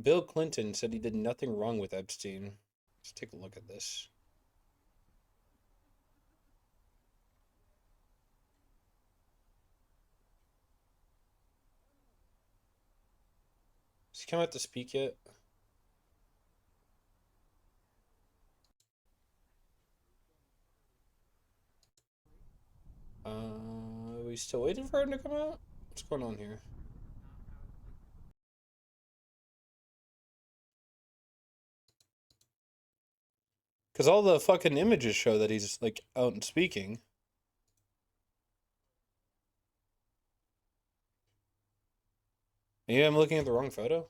Bill Clinton said he did nothing wrong with Epstein. Let's take a look at this. Has he come out to speak yet? Are we still waiting for him to come out? What's going on here? Because all the fucking images show that he's like out and speaking. Maybe I'm looking at the wrong photo.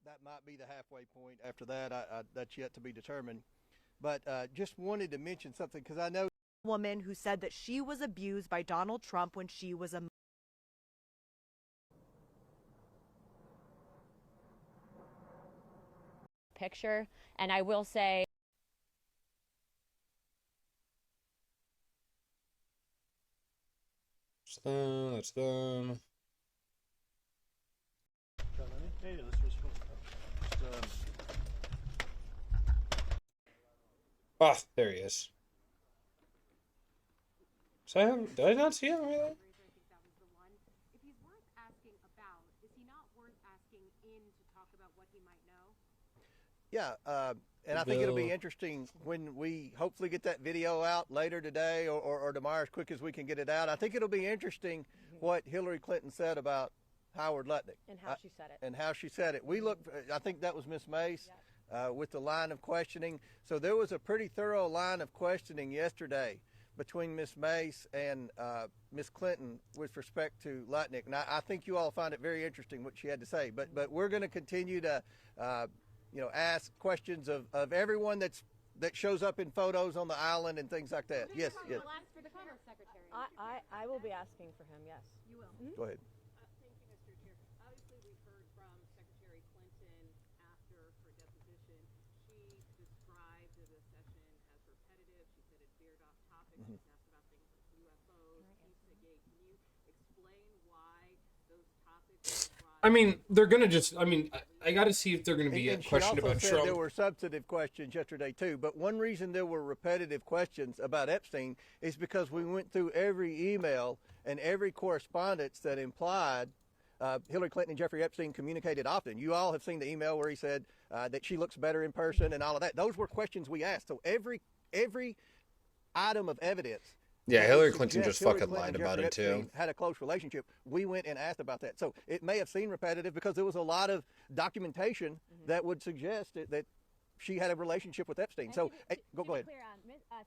That might be the halfway point. After that, that's yet to be determined. But just wanted to mention something because I know woman who said that she was abused by Donald Trump when she was a picture. And I will say, That's them. That's them. Ah, there he is. So did I not see him really? If he's worth asking about, is he not worth asking in to talk about what he might know? Yeah, and I think it'll be interesting when we hopefully get that video out later today or tomorrow as quick as we can get it out. I think it'll be interesting what Hillary Clinton said about Howard Lutnick. and how she said it. And how she said it. We looked, I think that was Miss Mace with the line of questioning. So there was a pretty thorough line of questioning yesterday between Miss Mace and Miss Clinton with respect to Lutnick. And I think you all find it very interesting what she had to say. But we're going to continue to ask questions of everyone that shows up in photos on the island and things like that. Yes, yes. For the Commerce Secretary. I will be asking for him, yes. You will. Go ahead. Thank you, Mr. Chair. Obviously, we've heard from Secretary Clinton after her deposition. She described the session as repetitive. She said it veered off topic. She was asked about things like UFOs, Pizzagate. Can you explain why those topics were brought? I mean, they're gonna just. I mean, I got to see if they're gonna be a And question she also about said Trump. there were substantive questions yesterday too. But one reason there were repetitive questions about Epstein is because we went through every email and every correspondence that implied Hillary Clinton and Jeffrey Epstein communicated often. You all have seen the email where he said that she looks better in person and all of that. Those were questions we asked. So every item of evidence. Yeah, Hillary Clinton just fucking lied about it too. Had a close relationship. We went and asked about that. So it may have seemed repetitive because there was a lot of documentation that would suggest that she had a relationship with Epstein. So go ahead.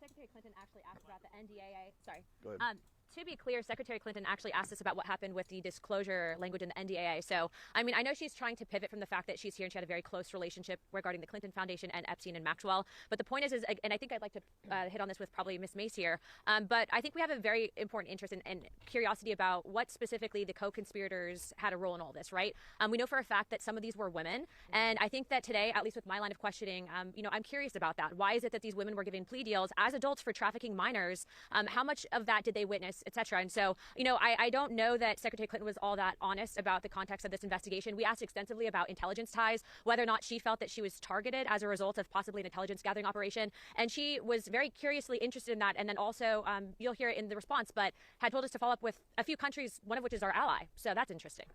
Secretary Clinton actually asked about the NDAA. Sorry. Go ahead. To be clear, Secretary Clinton actually asked us about what happened with the disclosure language in the NDAA. So, I mean, I know she's trying to pivot from the fact that she's here and she had a very close relationship regarding the Clinton Foundation and Epstein and Maxwell. But the point is, and I think I'd like to hit on this with probably Miss Mace here, but I think we have a very important interest and curiosity about what specifically the co-conspirators had a role in all this, right? We know for a fact that some of these were women. And I think that today, at least with my line of questioning, I'm curious about that. Why is it that these women were given plea deals as adults for trafficking minors? How much of that did they witness, etc.? And so, I don't know that Secretary Clinton was all that honest about the context of this investigation. We asked extensively about intelligence ties, whether or not she felt that she was targeted as a result of possibly an intelligence gathering operation. And she was very curiously interested in that. And then also, you'll hear it in the response, but had told us to follow up with a few countries, one of which is our ally. So that's interesting.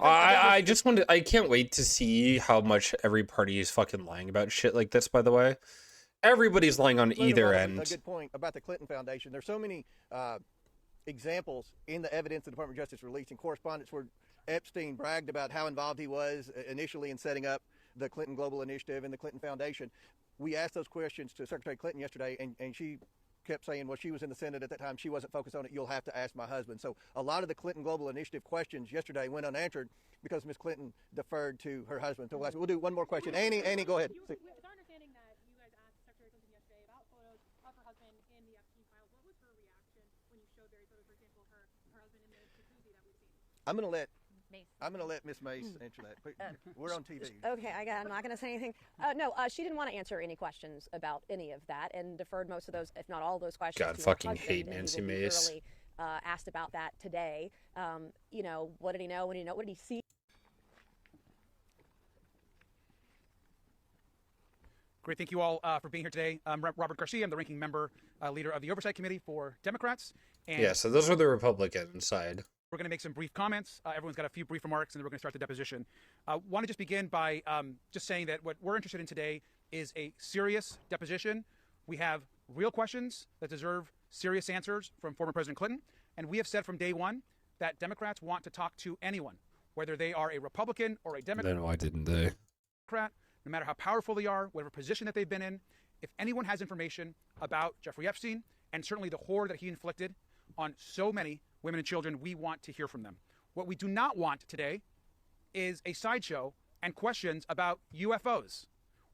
I just wanted. I can't wait to see how much every party is fucking lying about shit like this. By the way, everybody's lying on either end. A good point about the Clinton Foundation. There's so many examples in the evidence the Department of Justice released in correspondence where Epstein bragged about how involved he was initially in setting up the Clinton Global Initiative and the Clinton Foundation. We asked those questions to Secretary Clinton yesterday, and she kept saying, well, she was in the Senate at that time. She wasn't focused on it. You'll have to ask my husband. So a lot of the Clinton Global Initiative questions yesterday went unanswered because Ms. Clinton deferred to her husband. So we'll do one more question. Annie, go ahead. It's our understanding that you guys asked Secretary Clinton yesterday about photos of her husband in the Epstein files. What was her reaction when you showed various photos, for example, her husband in the jacuzzi that we've seen? I'm going to let I'm going to let Miss Mace answer that. We're on TV. Okay, I'm not going to say anything. No, she didn't want to answer any questions about any of that and deferred most of those, if not all of those questions. God, to her fucking husband, hate and he Nancy will be Mace. thoroughly, asked about that today. You know, what did he know? What did he know? What did he see? Great. Thank you all for being here today. I'm Robert Garcia. I'm the ranking member, leader of the Oversight Committee for Democrats. And Yeah, so those are the Republican side. we're going to make some brief comments. Everyone's got a few brief remarks, and then we're going to start the deposition. Want to just begin by just saying that what we're interested in today is a serious deposition. We have real questions that deserve serious answers from former President Clinton. And we have said from day one that Democrats want to talk to anyone, whether they are a Republican or a Democrat. Then why didn't they? No matter how powerful they are, whatever position that they've been in, if anyone has information about Jeffrey Epstein and certainly the horror that he inflicted on so many women and children, we want to hear from them. What we do not want today is a sideshow and questions about UFOs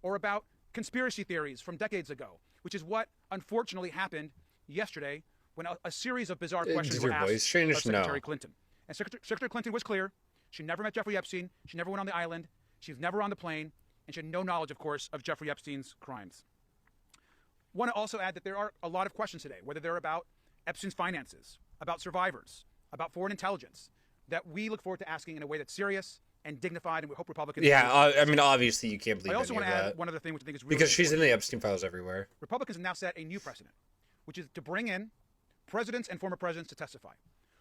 or about conspiracy theories from decades ago, which is what unfortunately happened yesterday when a series of bizarre questions Does were your asked voice change? of Secretary No. Clinton. And Secretary Clinton was clear. She never met Jeffrey Epstein. She never went on the island. She was never on the plane. And she had no knowledge, of course, of Jeffrey Epstein's crimes. Want to also add that there are a lot of questions today, whether they're about Epstein's finances, about survivors, about foreign intelligence, that we look forward to asking in a way that's serious and dignified, and we hope Republicans... Yeah, I mean, obviously you can't believe I also any want of to add that. one other thing which I think is really Because she's in important. the Epstein files everywhere. Republicans have now set a new precedent, which is to bring in presidents and former presidents to testify.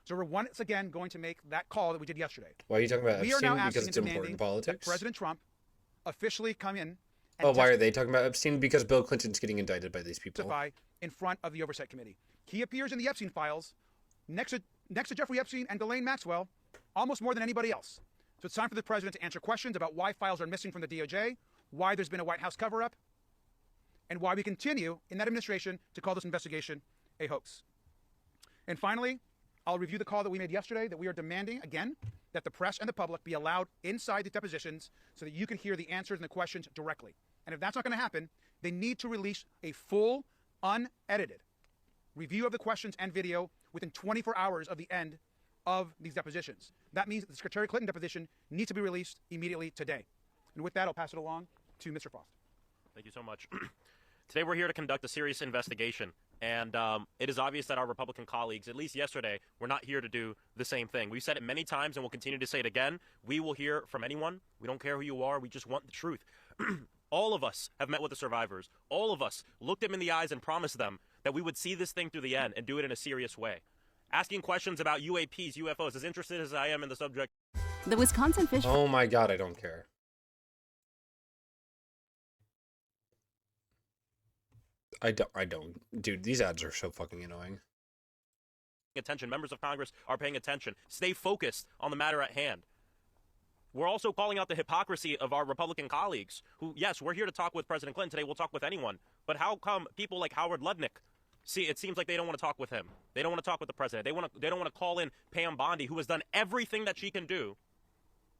So we're once again going to make that call that we did yesterday. Why are you talking about We are now Epstein? asking Because it's and important demanding politics? that President Trump officially come in and Oh, why are they talking about Epstein? Because Bill Clinton's getting indicted by these people. testify in front of the Oversight Committee. He appears in the Epstein files next to Jeffrey Epstein and Ghislaine Maxwell almost more than anybody else. So it's time for the president to answer questions about why files are missing from the DOJ, why there's been a White House cover-up, and why we continue in that administration to call this investigation a hoax. And finally, I'll review the call that we made yesterday that we are demanding, again, that the press and the public be allowed inside the depositions so that you can hear the answers and the questions directly. And if that's not going to happen, they need to release a full, unedited review of the questions and video within 24 hours of the end of these depositions. That means that the Secretary Clinton deposition needs to be released immediately today. And with that, I'll pass it along to Mr. Foster. Thank you so much. Today we're here to conduct a serious investigation, and it is obvious that our Republican colleagues, at least yesterday, were not here to do the same thing. We've said it many times and we'll continue to say it again. We will hear from anyone. We don't care who you are. We just want the truth. All of us have met with the survivors. All of us looked them in the eyes and promised them that we would see this thing through the end and do it in a serious way. Asking questions about UAPs, UFOs, as interested as I am in the subject. The Wisconsin Fish Oh my god, I don't care. I don't. Dude, these ads are so fucking annoying. Attention. Members of Congress are paying attention. Stay focused on the matter at hand. We're also calling out the hypocrisy of our Republican colleagues who, yes, we're here to talk with President Clinton today. We'll talk with anyone. But how come people like Howard Lutnick, see, it seems like they don't want to talk with him. They don't want to talk with the president. They don't want to call in Pam Bondi, who has done everything that she can do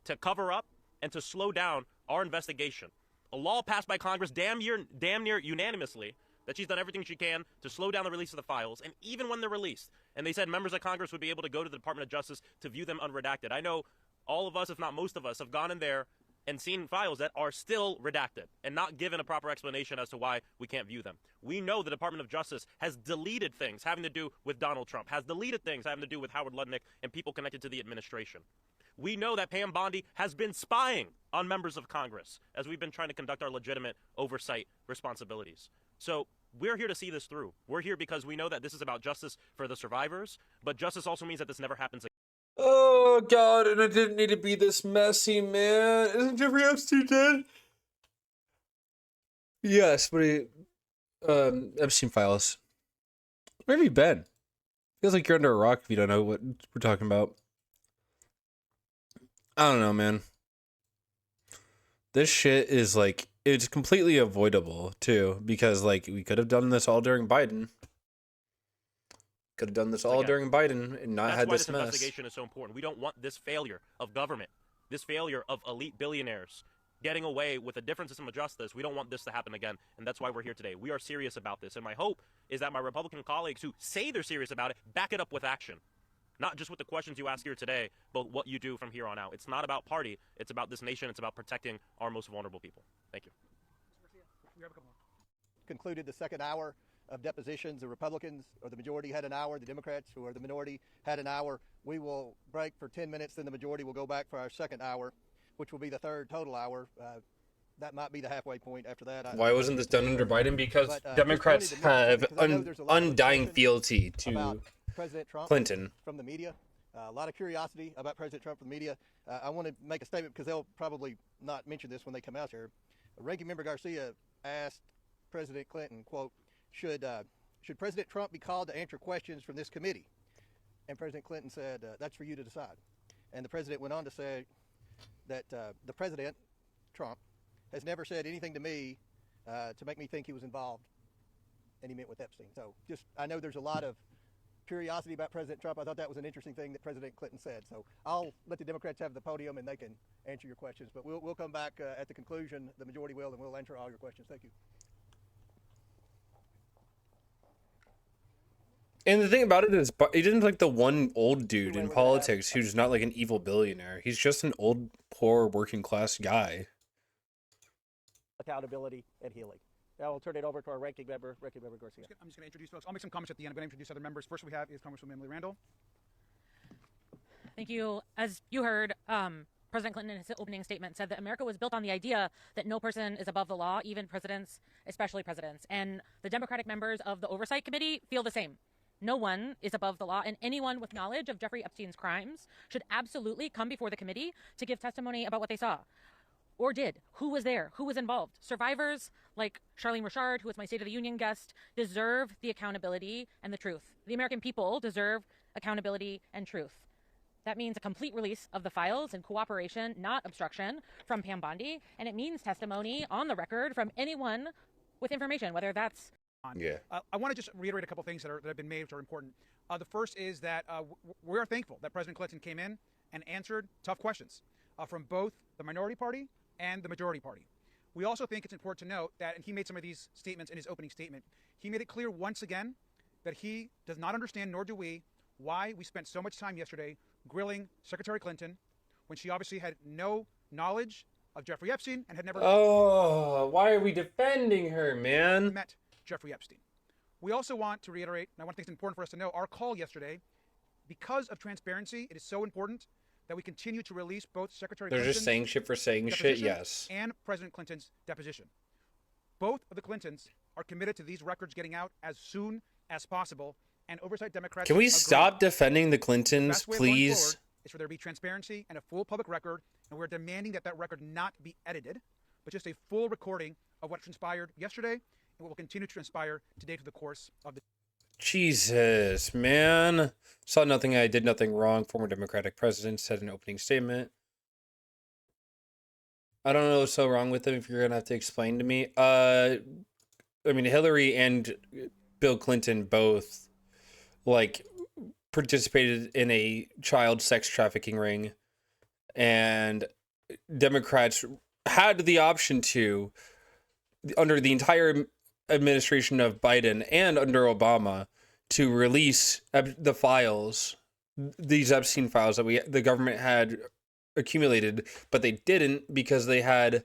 to cover up and to slow down our investigation. A law passed by Congress damn near unanimously that she's done everything she can to slow down the release of the files, and even when they're released, and they said members of Congress would be able to go to the Department of Justice to view them unredacted. I know all of us, if not most of us, have gone in there and seen files that are still redacted and not given a proper explanation as to why we can't view them. We know the Department of Justice has deleted things having to do with Donald Trump, has deleted things having to do with Howard Lutnick and people connected to the administration. We know that Pam Bondi has been spying on members of Congress as we've been trying to conduct our legitimate oversight responsibilities. So we're here to see this through. We're here because we know that this is about justice for the survivors, but justice also means that this never happens again. Oh god, and it didn't need to be this messy, man. Isn't Jeffrey Epstein dead? Yes, but he, Epstein files. Where have you been? Feels like you're under a rock if you don't know what we're talking about. I don't know, man. This shit is like, it's completely avoidable too, because like we could have done this all during Biden. Could have done this all during Biden and not had this mess. That's why this investigation is so important. We don't want this failure of government, this failure of elite billionaires getting away with a different system of justice. We don't want this to happen again, and that's why we're here today. We are serious about this, and my hope is that my Republican colleagues who say they're serious about it back it up with action. not just with the questions you ask here today, but what you do from here on out. It's not about party. It's about this nation. It's about protecting our most vulnerable people. Thank you. We have a couple more. Concluded the second hour of depositions. The Republicans, or the majority, had an hour. The Democrats, who are the minority, had an hour. We will break for 10 minutes, then the majority will go back for our second hour, which will be the third total hour. That might be the halfway point after that. Why wasn't this done under Biden? Because But, Democrats just wanted to mention, have because I know there's a lot of undying obsession fealty about to President Trump Clinton. from the media. A lot of curiosity about President Trump from the media. I want to make a statement because they'll probably not mention this when they come out here. Ranking Member Garcia asked President Clinton, quote, should President Trump be called to answer questions from this committee? And President Clinton said, that's for you to decide. And the president went on to say that the president, Trump, has never said anything to me to make me think he was involved, and he meant with Epstein. So I know there's a lot of curiosity about President Trump. I thought that was an interesting thing that President Clinton said. So I'll let the Democrats have the podium and they can answer your questions. But we'll come back at the conclusion, the majority will, and we'll answer all your questions. Thank you. And the thing about it is, he didn't like the one old dude in politics who's not like an evil billionaire. He's just an old, poor, working class guy. Accountability and healing. Now we'll turn it over to our ranking member Garcia. I'm just going to introduce folks. I'll make some comments at the end. I'm going to introduce other members. First we have is Congresswoman Emily Randall. Thank you. As you heard, President Clinton in his opening statement said that America was built on the idea that no person is above the law, even presidents, especially presidents. And the Democratic members of the Oversight Committee feel the same. No one is above the law, and anyone with knowledge of Jeffrey Epstein's crimes should absolutely come before the committee to give testimony about what they saw. Or did. Who was there? Who was involved? Survivors like Charlene Richard, who was my State of the Union guest, deserve the accountability and the truth. The American people deserve accountability and truth. That means a complete release of the files and cooperation, not obstruction, from Pam Bondi. And it means testimony on the record from anyone with information, whether that's... Yeah. I want to just reiterate a couple things that have been made, which are important. The first is that we are thankful that President Clinton came in and answered tough questions from both the minority party and the majority party. We also think it's important to note that, and he made some of these statements in his opening statement, he made it clear once again that he does not understand, nor do we, why we spent so much time yesterday grilling Secretary Clinton when she obviously had no knowledge of Jeffrey Epstein and had never why are we defending her, man? met Jeffrey Epstein. We also want to reiterate, and I want to think it's important for us to know, our call yesterday, because of transparency, it is so important that we continue to release both Secretary They're Clinton's just saying shit for saying shit, yes. and President Clinton's deposition. Both of the Clintons are committed to these records getting out as soon as possible, and Oversight Democrats Can we agree. stop defending the The Clintons, best way of going please? forward is for there to be transparency and a full public record, and we're demanding that that record not be edited, but just a full recording of what transpired yesterday and what will continue to transpire today through the course of the... Jesus, man. Saw nothing, I did nothing wrong. Former Democratic president said in an opening statement. I don't know what's so wrong with him if you're going to have to explain to me. I mean, Hillary and Bill Clinton both, like, participated in a child sex trafficking ring. And Democrats had the option to, under the entire administration of Biden and under Obama, to release the files, these Epstein files that the government had accumulated, but they didn't because they had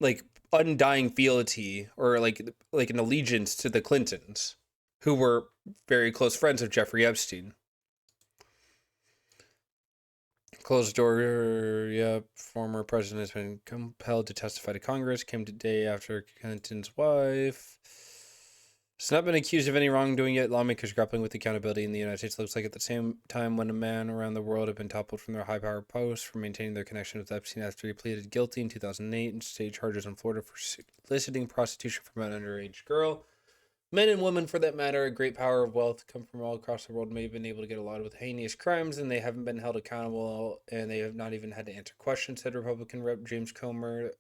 like undying fealty or like an allegiance to the Clintons, who were very close friends of Jeffrey Epstein. Closed door, yeah, former president has been compelled to testify to Congress, came today after Clinton's wife. It's not been accused of any wrongdoing yet. Lawmakers grappling with accountability in the United States. Looks like at the same time when a man around the world have been toppled from their high-power posts for maintaining their connection with Epstein after he pleaded guilty in 2008 and state charges in Florida for soliciting prostitution from an underage girl. Men and women, for that matter, a great power of wealth, come from all across the world, may have been able to get a lot with heinous crimes, and they haven't been held accountable, and they have not even had to answer questions, said Republican Rep. James Comer,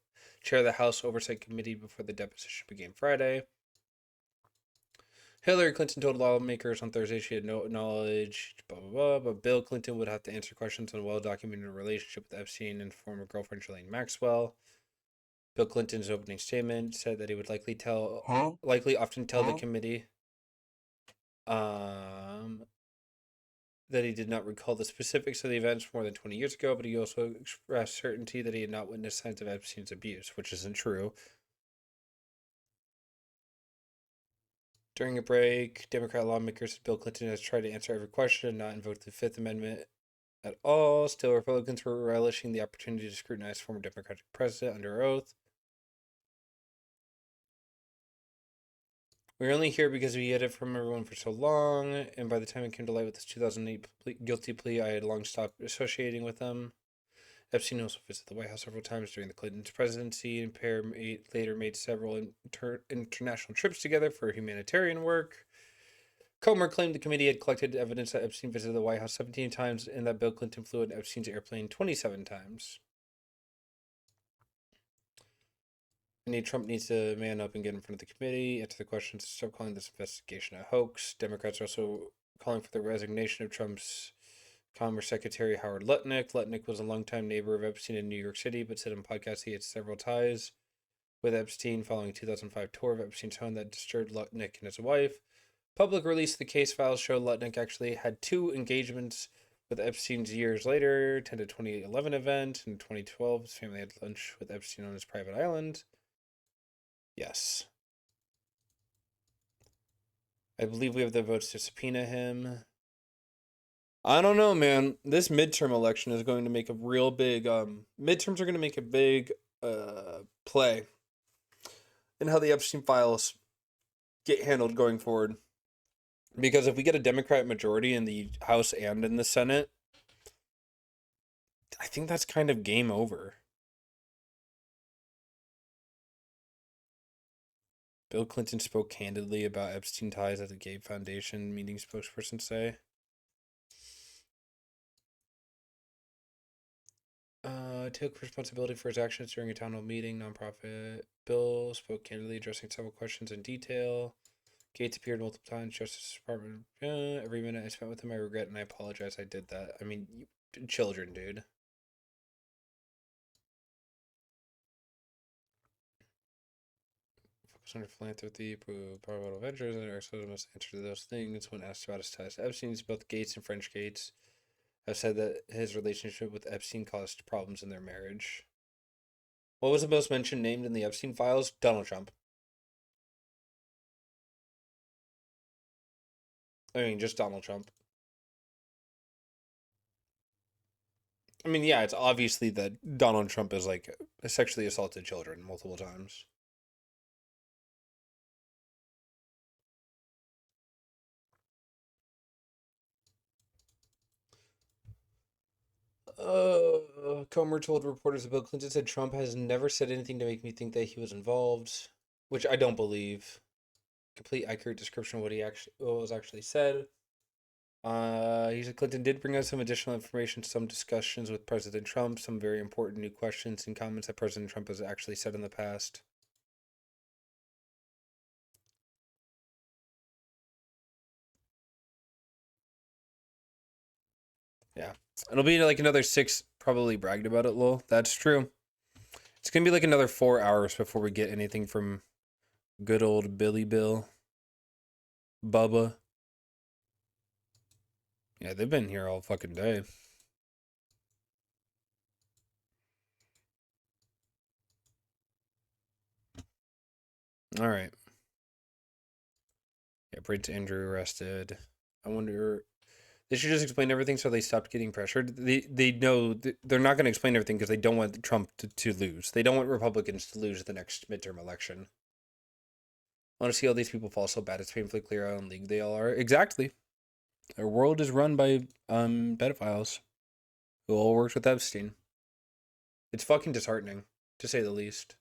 chair of the House Oversight Committee, before the deposition began Friday. Hillary Clinton told lawmakers on Thursday she had no knowledge, blah, blah, blah, but Bill Clinton would have to answer questions on a well-documented relationship with Epstein and former girlfriend Charlene Maxwell. Bill Clinton's opening statement said that he would likely often tell the committee That he did not recall the specifics of the events more than 20 years ago, but he also expressed certainty that he had not witnessed signs of Epstein's abuse, which isn't true. During a break, Democrat lawmakers said Bill Clinton has tried to answer every question and not invoked the Fifth Amendment at all. Still, Republicans were relishing the opportunity to scrutinize former Democratic president under oath. We were only here because we hid it from everyone for so long, and by the time it came to light with his 2008 guilty plea, I had long stopped associating with him. Epstein also visited the White House several times during the Clinton presidency, and pair later made several international trips together for humanitarian work. Comer claimed the committee had collected evidence that Epstein visited the White House 17 times and that Bill Clinton flew in Epstein's airplane 27 times. Trump needs to man up and get in front of the committee, answer the questions, stop calling this investigation a hoax. Democrats are also calling for the resignation of Trump's Commerce Secretary Howard Lutnick. Lutnick was a longtime neighbor of Epstein in New York City, but said on podcasts he had several ties with Epstein following a 2005 tour of Epstein's home that disturbed Lutnick and his wife. Public release of the case files show Lutnick actually had 2 engagements with Epstein's years later, attended a 2011 event. In 2012, his family had lunch with Epstein on his private island. Yes. I believe we have the votes to subpoena him. I don't know, man. This midterm election is going to make a real big, midterms are going to make a big, play in how the Epstein files get handled going forward. Because if we get a Democrat majority in the House and in the Senate, I think that's kind of game over. Bill Clinton spoke candidly about Epstein ties at the Gabe Foundation meeting, spokesperson say. Took responsibility for his actions during a town hall meeting. Nonprofit Bill spoke candidly, addressing several questions in detail. Gates appeared multiple times. Justice Department. Every minute I spent with him, I regret and I apologize. I did that. I mean, children, dude. Focus on philanthropy, Parliamentary ventures, and our must answer to those things. When asked about his ties to Epstein, both Gates and French Gates have said that his relationship with Epstein caused problems in their marriage. What was the most mentioned named in the Epstein files? Donald Trump. I mean, just Donald Trump. I mean, yeah, it's obviously that Donald Trump is like sexually assaulted children multiple times. Comer told reporters that Bill Clinton said Trump has never said anything to make me think that he was involved, which I don't believe. Complete accurate description of what was actually said. He said Clinton did bring us some additional information, some discussions with President Trump, some very important new questions and comments that President Trump has actually said in the past. Yeah. It'll be like another 6, probably bragged about it, lol. That's true. It's going to be like another 4 hours before we get anything from good old Billy Bill. Bubba. Yeah, they've been here all fucking day. All right. Yeah, Prince Andrew arrested. I wonder... They should just explain everything so they stopped getting pressured. They know they're not going to explain everything because they don't want Trump to lose. They don't want Republicans to lose the next midterm election. I want to see all these people fall so bad it's painfully clear how in league they all are. Exactly. Our world is run by pedophiles who all worked with Epstein. It's fucking disheartening, to say the least.